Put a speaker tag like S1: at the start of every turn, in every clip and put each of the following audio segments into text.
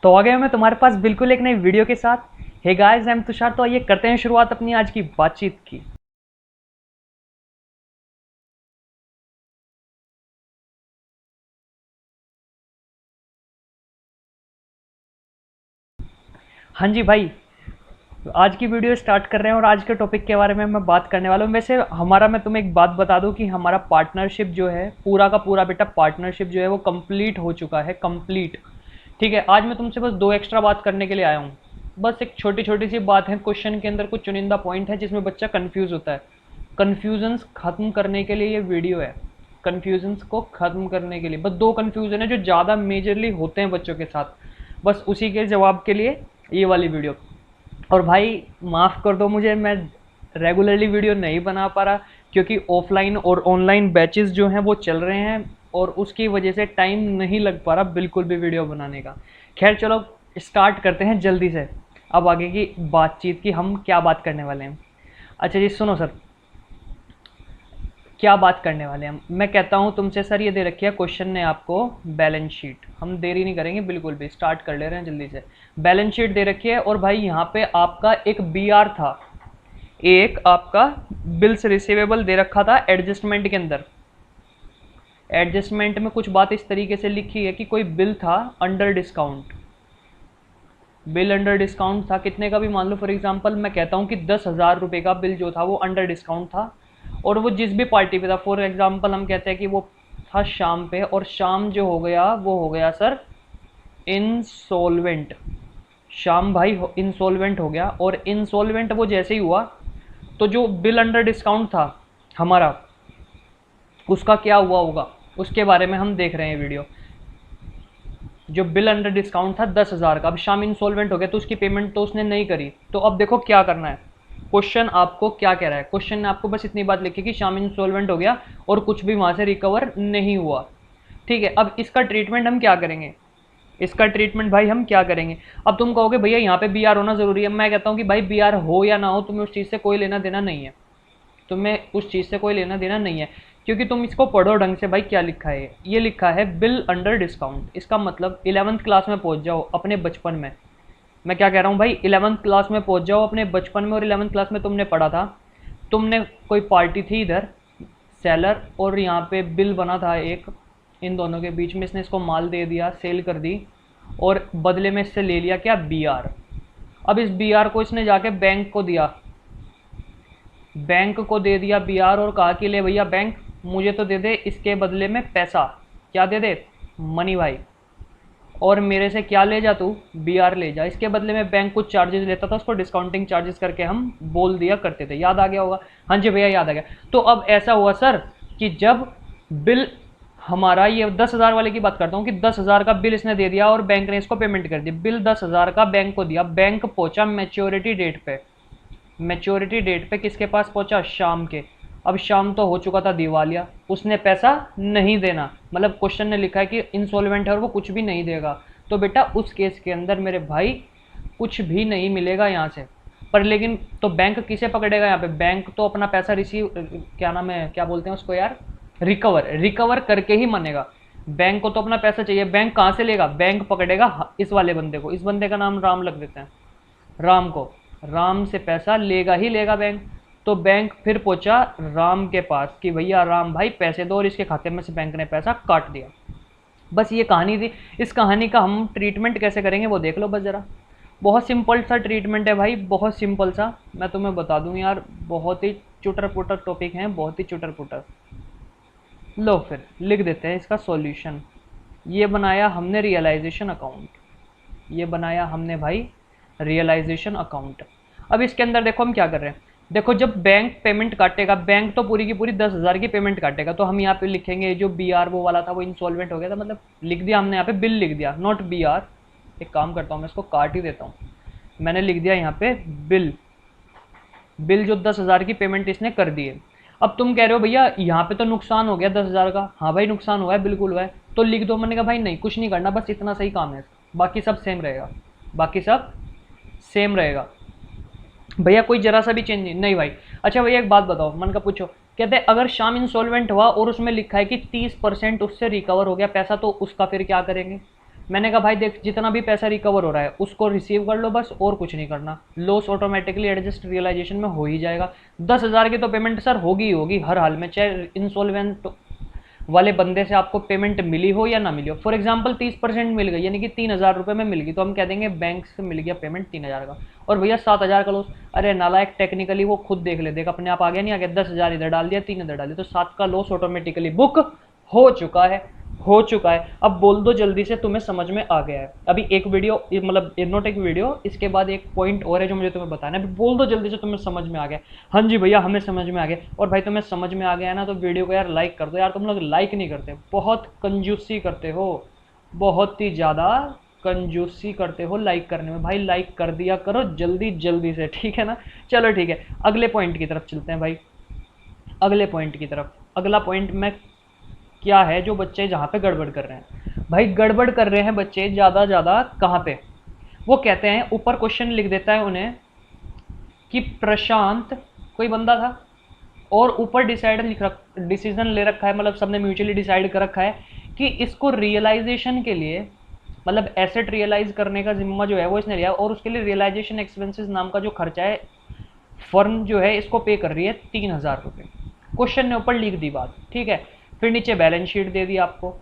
S1: तो आ गया मैं तुम्हारे पास बिल्कुल एक नई वीडियो के साथ। Hey guys, I am Tushar. तो आइए करते हैं शुरुआत अपनी आज की बातचीत की। हाँ जी भाई, आज की वीडियो स्टार्ट कर रहे हैं और आज के टॉपिक के बारे में मैं बात करने वाला हूँ। वैसे हमारा, मैं तुम्हें एक बात बता दूं कि हमारा पार्टनरशिप जो है, पूरा का पूरा बेटा पार्टनरशिप जो है वो कंप्लीट हो चुका है, कंप्लीट। ठीक है, आज मैं तुमसे बस दो एक्स्ट्रा बात करने के लिए आया हूँ। बस एक छोटी छोटी सी बात है, क्वेश्चन के अंदर कुछ चुनिंदा पॉइंट है जिसमें बच्चा कंफ्यूज होता है। कन्फ्यूजन्स खत्म करने के लिए ये वीडियो है। कन्फ्यूजन्स को खत्म करने के लिए बस दो कन्फ्यूजन है जो ज़्यादा मेजरली होते हैं बच्चों के साथ, बस उसी के जवाब के लिए ये वाली वीडियो। और भाई माफ़ कर दो मुझे, मैं रेगुलरली वीडियो नहीं बना पा रहा क्योंकि ऑफलाइन और ऑनलाइन बैचेस जो हैं वो चल रहे हैं और उसकी वजह से टाइम नहीं लग पा रहा बिल्कुल भी वीडियो बनाने का। खैर चलो स्टार्ट करते हैं जल्दी से। अब आगे की बातचीत की हम क्या बात करने वाले हैं। अच्छा जी सुनो सर, क्या बात करने वाले हैं हम। मैं कहता हूँ तुमसे सर, ये दे रखी है क्वेश्चन ने आपको बैलेंस शीट। हम देरी नहीं करेंगे बिल्कुल भी, स्टार्ट कर ले रहे हैं जल्दी से। बैलेंस शीट दे रखी है और भाई यहाँ पे आपका एक बी आर था, एक आपका बिल्स रिसीवेबल दे रखा था एडजस्टमेंट के अंदर। एडजस्टमेंट में कुछ बात इस तरीके से लिखी है कि कोई बिल था under discount. Bill under discount था कितने का भी, मान लो फॉर एग्जांपल मैं कहता हूँ कि 10,000 रुपये का बिल जो था वो अंडर डिस्काउंट था और वो जिस भी पार्टी पे था। फॉर एग्जांपल हम कहते हैं कि वो था शाम पे, और शाम जो हो गया वो हो गया सर इंसॉल्वेंट। शाम भाई इंसॉल्वेंट हो गया, और इंसॉल्वेंट वो जैसे ही हुआ तो जो बिल अंडर डिस्काउंट था हमारा, उसका क्या हुआ होगा उसके बारे में हम देख रहे हैं वीडियो। जो बिल अंडर डिस्काउंट था 10,000 का, अब शाम इंसॉल्वेंट हो गया तो उसकी पेमेंट तो उसने नहीं करी। तो अब देखो क्या करना है, क्वेश्चन आपको क्या कह रहा है। क्वेश्चन ने आपको बस इतनी बात लिखी कि शाम इंसॉल्वेंट हो गया और कुछ भी वहां से रिकवर नहीं हुआ। ठीक है, अब इसका ट्रीटमेंट हम क्या करेंगे। इसका ट्रीटमेंट भाई हम क्या करेंगे। अब तुम कहोगे भैया यहाँ पे बी आर होना जरूरी है। मैं कहता हूँ कि भाई बी आर हो या ना हो, तुम्हें उस चीज़ से कोई लेना देना नहीं है। तुम्हें उस चीज़ से कोई लेना देना नहीं है, क्योंकि तुम इसको पढ़ो ढंग से। भाई क्या लिखा है, ये लिखा है बिल अंडर डिस्काउंट। इसका मतलब 11th क्लास में पहुंच जाओ अपने बचपन में। मैं क्या कह रहा हूँ भाई, 11th क्लास में पहुंच जाओ अपने बचपन में, और 11th क्लास में तुमने पढ़ा था, तुमने कोई पार्टी थी इधर सेलर, और यहाँ पे बिल बना था एक, इन दोनों के बीच में इसने इसको माल दे दिया, सेल कर दी, और बदले में इससे ले लिया क्या, बी आर। अब इस बी आर को इसने जाके बैंक को दिया, बैंक को दे दिया बी आर, और कहा कि ले भैया बैंक मुझे तो दे दे इसके बदले में पैसा। क्या दे दे, मनी भाई। और मेरे से क्या ले जा, तू बी आर ले जा। इसके बदले में बैंक कुछ चार्जेस लेता था, उसको डिस्काउंटिंग चार्जेस करके हम बोल दिया करते थे। याद आ गया होगा। हाँ जी भैया याद आ गया। तो अब ऐसा हुआ सर कि जब बिल हमारा, ये 10,000 वाले की बात करता हूँ कि 10,000 का बिल इसने दे दिया और बैंक ने इसको पेमेंट कर दी। बिल 10,000 का बैंक को दिया, बैंक पहुंचा मैच्योरिटी डेट पे। मैच्योरिटी डेट पे किसके पास पहुंचा, शाम के। अब शाम तो हो चुका था दिवालिया, उसने पैसा नहीं देना, मतलब क्वेश्चन ने लिखा है कि इंसॉल्वेंट है और वो कुछ भी नहीं देगा। तो बेटा उस केस के अंदर मेरे भाई कुछ भी नहीं मिलेगा यहाँ से। पर लेकिन तो बैंक किसे पकड़ेगा यहाँ पे, बैंक तो अपना पैसा रिसीव, क्या नाम है, क्या बोलते हैं उसको यार, रिकवर, रिकवर करके ही मानेगा। बैंक को तो अपना पैसा चाहिए, बैंक कहाँ से लेगा, बैंक पकड़ेगा इस वाले बंदे को। इस बंदे का नाम राम लग देते हैं, राम को। राम से पैसा लेगा ही लेगा बैंक। तो बैंक फिर पहुंचा राम के पास कि भैया राम भाई पैसे दो, और इसके खाते में से बैंक ने पैसा काट दिया। बस ये कहानी थी। इस कहानी का हम ट्रीटमेंट कैसे करेंगे वो देख लो बस ज़रा। बहुत सिंपल सा ट्रीटमेंट है भाई, बहुत सिंपल सा। मैं तुम्हें बता दूं यार, बहुत ही चुटर पुटर टॉपिक है, बहुत ही चुटर पुटर। लो फिर लिख देते हैं इसका सॉल्यूशन। ये बनाया हमने रियलाइजेशन अकाउंट, ये बनाया हमने भाई रियलाइजेशन अकाउंट। अब इसके अंदर देखो हम क्या कर रहे हैं। देखो जब बैंक पेमेंट काटेगा, बैंक तो पूरी की पूरी 10,000 की पेमेंट काटेगा, तो हम यहाँ पे लिखेंगे जो बी आर वो वाला था वो इंसॉल्वेंट हो गया था, मतलब लिख दिया हमने यहाँ पे बिल लिख दिया, नॉट बी आर। एक काम करता हूँ मैं इसको काट ही देता हूँ। मैंने लिख दिया यहाँ पे बिल, बिल जो 10,000 की पेमेंट इसने कर दी है। अब तुम कह रहे हो भैया यहाँ पे तो नुकसान हो गया 10,000 का। हाँ भाई नुकसान हुआ है, बिल्कुल हुआ है, तो लिख दो। मैंने कहा भाई नहीं कुछ नहीं करना, बस इतना सही काम है, बाकी सब सेम रहेगा, बाकी सब सेम रहेगा। भैया कोई जरा सा भी चेंज नहीं, नहीं भाई। अच्छा भैया एक बात बताओ, मन का पूछो। कहते हैं अगर शाम इंसॉल्वेंट हुआ और उसमें लिखा है कि 30% उससे रिकवर हो गया पैसा, तो उसका फिर क्या करेंगे। मैंने कहा भाई देख, जितना भी पैसा रिकवर हो रहा है उसको रिसीव कर लो बस, और कुछ नहीं करना। लॉस ऑटोमेटिकली एडजस्ट रियलाइजेशन में हो ही जाएगा। 10,000 की तो पेमेंट सर होगी ही होगी हर हाल में, चाहे इंसॉल्वेंट वाले बंदे से आपको पेमेंट मिली हो या ना मिली हो। फॉर एग्जांपल 30% मिल गई, यानी कि 3,000 रुपये में मिल गई, तो हम कह देंगे बैंक से मिल गया पेमेंट 3,000 का, और भैया 7,000 का लॉस। अरे नालायक, टेक्निकली वो खुद देख ले, देख अपने आप आ गया नहीं आ गया, 10,000 इधर डाल दिया, 3 इधर डाल दिया, तो 7 का लॉस ऑटोमेटिकली बुक हो चुका है, हो चुका है। अब बोल दो जल्दी से तुम्हें समझ में आ गया है। अभी एक वीडियो, मतलब नोट एक वीडियो, इसके बाद एक पॉइंट और है जो मुझे तुम्हें बताना है। बोल दो जल्दी से तुम्हें समझ में आ गया। हाँ जी भैया हमें समझ में आ गया। और भाई तुम्हें समझ में आ गया है ना, तो वीडियो को यार लाइक कर दो यार। तुम लोग लाइक नहीं करते, बहुत कंजूसी करते हो, बहुत ही ज़्यादा कंजूसी करते हो लाइक करने में। भाई लाइक कर दिया करो जल्दी जल्दी से, ठीक है ना। चलो ठीक है, अगले पॉइंट की तरफ चलते हैं भाई, अगले पॉइंट की तरफ। अगला पॉइंट में क्या है जो बच्चे जहाँ पे गड़बड़ कर रहे हैं। भाई गड़बड़ कर रहे हैं बच्चे ज़्यादा कहाँ पे, वो कहते हैं, ऊपर क्वेश्चन लिख देता है उन्हें कि प्रशांत कोई बंदा था, और ऊपर डिसीजन ले रखा है, मतलब सबने म्यूचुअली डिसाइड कर रखा है कि इसको रियलाइजेशन के लिए, मतलब एसेट रियलाइज करने का जिम्मा जो है वो इसने लिया, और उसके लिए रियलाइजेशन एक्सपेंसेस नाम का जो खर्चा है फर्म जो है इसको पे कर रही है 3,000 रुपये। क्वेश्चन ने ऊपर लिख दी बात, ठीक है। फिर नीचे बैलेंस शीट दे दी आपको।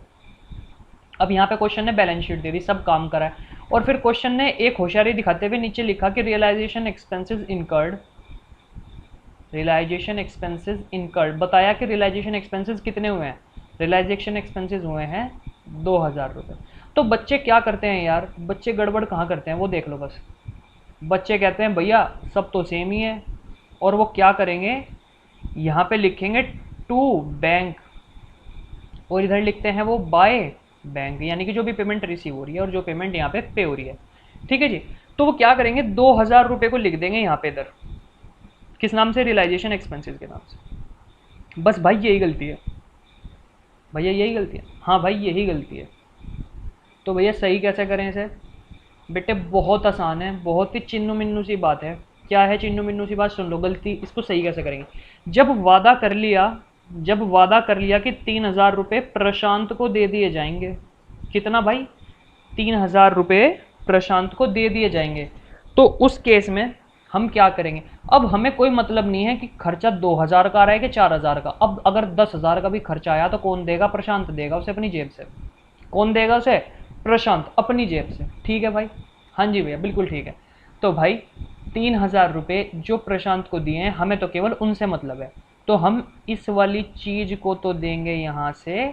S1: अब यहाँ पे क्वेश्चन ने बैलेंस शीट दे दी, सब काम करा है, और फिर क्वेश्चन ने एक होशियारी दिखाते हुए नीचे लिखा कि realisation expenses incurred, realisation expenses incurred, बताया कि रियलाइजेशन एक्सपेंसेस कितने हुए हैं, रियलाइजेशन एक्सपेंसेस हुए हैं 2,000 रुपये। तो बच्चे क्या करते हैं यार, बच्चे गड़बड़ कहाँ करते हैं वो देख लो बस। बच्चे कहते हैं भैया सब तो सेम ही है, और वो क्या करेंगे, यहाँ पे लिखेंगे टू बैंक, और इधर लिखते हैं वो बाय बैंक, यानी कि जो भी पेमेंट रिसीव हो रही है और जो पेमेंट यहाँ पे पे हो रही है, ठीक है जी। तो वो क्या करेंगे, 2,000 रुपये को लिख देंगे यहाँ पे इधर, किस नाम से, रियलाइजेशन एक्सपेंसेस के नाम से। बस भाई यही गलती है, भैया यही गलती है, हाँ भाई यही गलती है। तो भैया सही कैसे करें इसे, बेटे बहुत आसान है, बहुत ही चिन्नू मिन्नू सी बात है। क्या है चिन्नू मिन्नू सी बात, सुन लो। गलती, इसको सही कैसे करेंगे, जब वादा कर लिया, जब वादा कर लिया कि 3,000 रुपये प्रशांत को दे दिए जाएंगे, कितना भाई, 3,000 रुपये प्रशांत को दे दिए जाएंगे, तो उस केस में हम क्या करेंगे। अब हमें कोई मतलब नहीं है कि खर्चा 2,000 का आ रहा है कि 4,000 का। अब अगर 10,000 का भी खर्चा आया तो कौन देगा, प्रशांत देगा उसे अपनी जेब से। कौन देगा उसे, प्रशांत अपनी जेब से, ठीक है भाई। हाँ जी भैया बिल्कुल ठीक है। तो भाई 3,000 रुपये जो प्रशांत को दिए हैं, हमें तो केवल उनसे मतलब है, तो हम इस वाली चीज को तो देंगे यहाँ से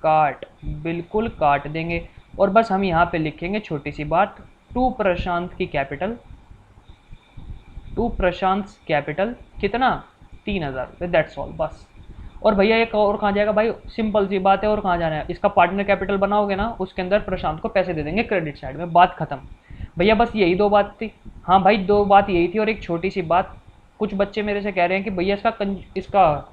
S1: काट, बिल्कुल काट देंगे। और बस हम यहाँ पे लिखेंगे छोटी सी बात, टू प्रशांत की कैपिटल, टू प्रशांत कैपिटल कितना, 3,000 रुपये, दैट्स ऑल बस। और भैया एक और कहाँ जाएगा भाई, सिंपल सी बात है, और कहाँ जाना है, इसका पार्टनर कैपिटल बनाओगे ना, उसके अंदर प्रशांत को पैसे दे देंगे क्रेडिट साइड में, बात खत्म। भैया बस यही दो बात थी, हाँ भाई दो बात यही थी। और एक छोटी सी बात, कुछ बच्चे मेरे से कह रहे हैं कि भैया इसका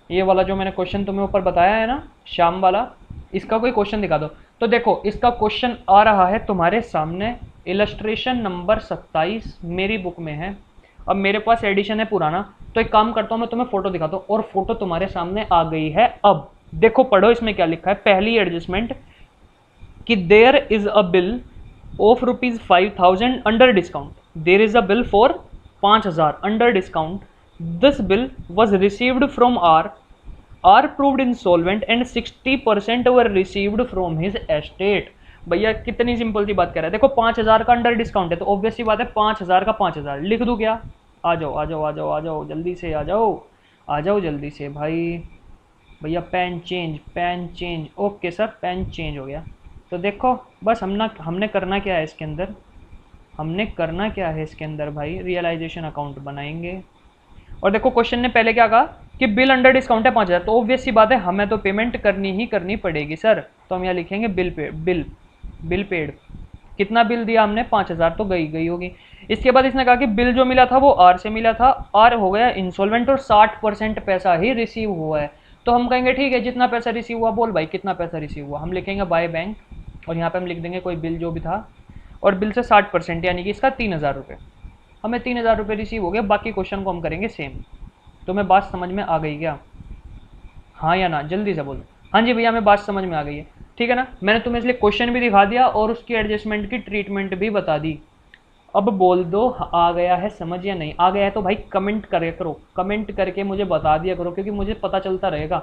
S1: ये वाला जो मैंने क्वेश्चन तुम्हें ऊपर बताया है ना शाम वाला, इसका कोई क्वेश्चन दिखा दो। तो देखो इसका क्वेश्चन आ रहा है तुम्हारे सामने, इलस्ट्रेशन नंबर 27 मेरी बुक में है। अब मेरे पास एडिशन है पुराना, तो एक काम करता हूँ मैं तुम्हें फोटो दिखाता हूँ, और फोटो तुम्हारे सामने आ गई है। अब देखो पढ़ो इसमें क्या लिखा है। पहली एडजस्टमेंट कि there is a bill of ₹5,000 under discount, there is a bill for 5,000 under discount, this bill was received from R proved insolvent and 60% were received from his estate. भैया कितनी सिंपल सी बात कर रहा है, देखो 5,000 का अंडर डिस्काउंट है, तो ऑब्वियस सी बात है 5,000 का 5,000 लिख दूँ क्या, आ जाओ आ जाओ आ जाओ आ जाओ जल्दी से आ जाओ, आ जाओ जल्दी से भाई। भैया pen change, pen change, okay sir pen change हो गया। तो देखो बस हमने करना क्या है इसके अंदर, हमने करना क्या है इसके अंदर भाई, रियलाइजेशन अकाउंट बनाएंगे। और देखो क्वेश्चन ने पहले क्या कहा कि बिल अंडर डिस्काउंट है 5,000, तो ऑब्वियस सी बात है हमें तो पेमेंट करनी ही करनी पड़ेगी सर। तो हम यहाँ लिखेंगे बिल पेड, बिल पेड। कितना बिल दिया हमने, 5,000, तो गई होगी। इसके बाद इसने कहा कि बिल जो मिला था वो आर से मिला था, आर हो गया इंसॉल्वेंट और 60% पैसा ही रिसीव हुआ है। तो हम कहेंगे ठीक है जितना पैसा रिसीव हुआ बोल भाई कितना पैसा रिसीव हुआ, हम लिखेंगे बाय बैंक, और यहाँ पे हम लिख देंगे कोई बिल जो भी था, और बिल से 60% यानी कि इसका 3,000 रुपये, हमें 3,000 रुपये रिसीव हो गया। बाकी क्वेश्चन को हम करेंगे सेम। तुम्हें बात समझ में आ गई क्या, हाँ या ना, जल्दी से बोलो। हाँ जी भैया हमें बात समझ में आ गई है, ठीक है ना। मैंने तुम्हें इसलिए क्वेश्चन भी दिखा दिया और उसकी एडजस्टमेंट की ट्रीटमेंट भी बता दी। अब बोल दो आ गया है समझ या नहीं आ गया है, तो भाई कमेंट करे करो, कमेंट करके मुझे बता दिया करो, क्योंकि मुझे पता चलता रहेगा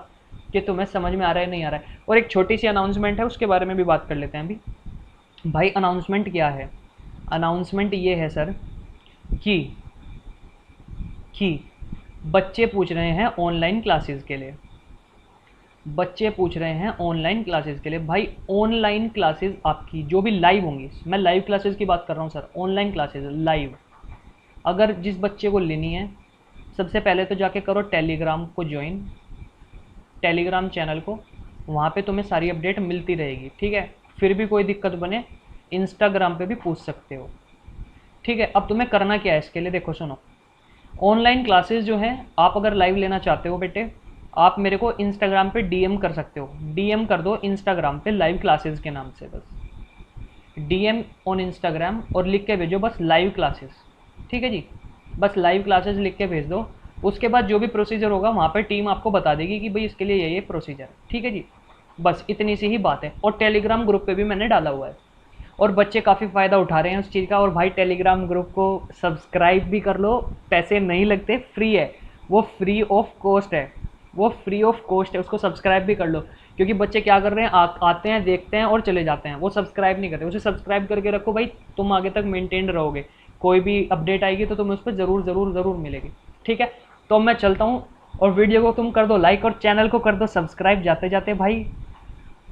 S1: कि तुम्हें समझ में आ रहा है नहीं आ रहा है। और एक छोटी सी अनाउंसमेंट है, उसके बारे में भी बात कर लेते हैं अभी। भाई अनाउंसमेंट क्या है? अनाउंसमेंट ये है सर कि कि बच्चे पूछ रहे हैं ऑनलाइन क्लासेस के लिए, बच्चे पूछ रहे हैं ऑनलाइन क्लासेस के लिए। भाई ऑनलाइन क्लासेस आपकी जो भी लाइव होंगी, मैं लाइव क्लासेस की बात कर रहा हूँ सर, ऑनलाइन क्लासेस लाइव, अगर जिस बच्चे को लेनी है, सबसे पहले तो जाके करो टेलीग्राम को ज्वाइन, टेलीग्राम चैनल को, वहाँ पे तुम्हें सारी अपडेट मिलती रहेगी, ठीक है। फिर भी कोई दिक्कत बने इंस्टाग्राम पे भी पूछ सकते हो, ठीक है। अब तुम्हें करना क्या है इसके लिए, देखो सुनो, ऑनलाइन क्लासेस जो हैं, आप अगर लाइव लेना चाहते हो बेटे, आप मेरे को इंस्टाग्राम पे डीएम कर सकते हो, डीएम कर दो इंस्टाग्राम पे लाइव क्लासेस के नाम से, बस डीएम ऑन इंस्टाग्राम और लिख के भेजो बस लाइव क्लासेस, ठीक है जी, बस लाइव क्लासेस लिख के भेज दो। उसके बाद जो भी प्रोसीजर होगा वहाँ पर टीम आपको बता देगी कि भाई इसके लिए ये प्रोसीजर, ठीक है जी। बस इतनी सी ही बात है। और टेलीग्राम ग्रुप पे भी मैंने डाला हुआ है और बच्चे काफ़ी फ़ायदा उठा रहे हैं उस चीज़ का। और भाई टेलीग्राम ग्रुप को सब्सक्राइब भी कर लो, पैसे नहीं लगते, फ्री है, वो फ्री ऑफ कॉस्ट है, वो फ्री ऑफ कॉस्ट है, उसको सब्सक्राइब भी कर लो। क्योंकि बच्चे क्या कर रहे हैं, आते हैं देखते हैं और चले जाते हैं, वो सब्सक्राइब नहीं करते। उसे सब्सक्राइब करके रखो भाई, तुम आगे तक मेंटेन रहोगे, कोई भी अपडेट आएगी तो तुम्हें उस पर ज़रूर ज़रूर ज़रूर मिलेगी, ठीक है। तो मैं चलता हूँ, और वीडियो को तुम कर दो लाइक और चैनल को कर दो सब्सक्राइब जाते जाते भाई,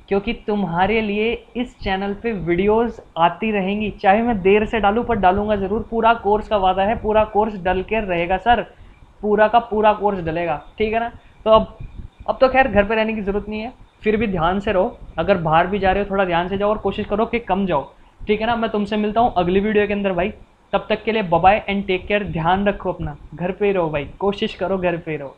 S1: क्योंकि तुम्हारे लिए इस चैनल पे वीडियोस आती रहेंगी, चाहे मैं देर से डालूं पर डालूंगा ज़रूर। पूरा कोर्स का वादा है, पूरा कोर्स डल के रहेगा सर, पूरा का पूरा कोर्स डलेगा, ठीक है ना। तो अब तो खैर घर पे रहने की ज़रूरत नहीं है, फिर भी ध्यान से रहो, अगर बाहर भी जा रहे हो थोड़ा ध्यान से जाओ और कोशिश करो कि कम जाओ, ठीक है ना। मैं तुमसे मिलता हूँ अगली वीडियो के अंदर भाई, तब तक के लिए bye bye and take care, ध्यान रखो अपना, घर पे ही रहो भाई, कोशिश करो घर पे ही रहो।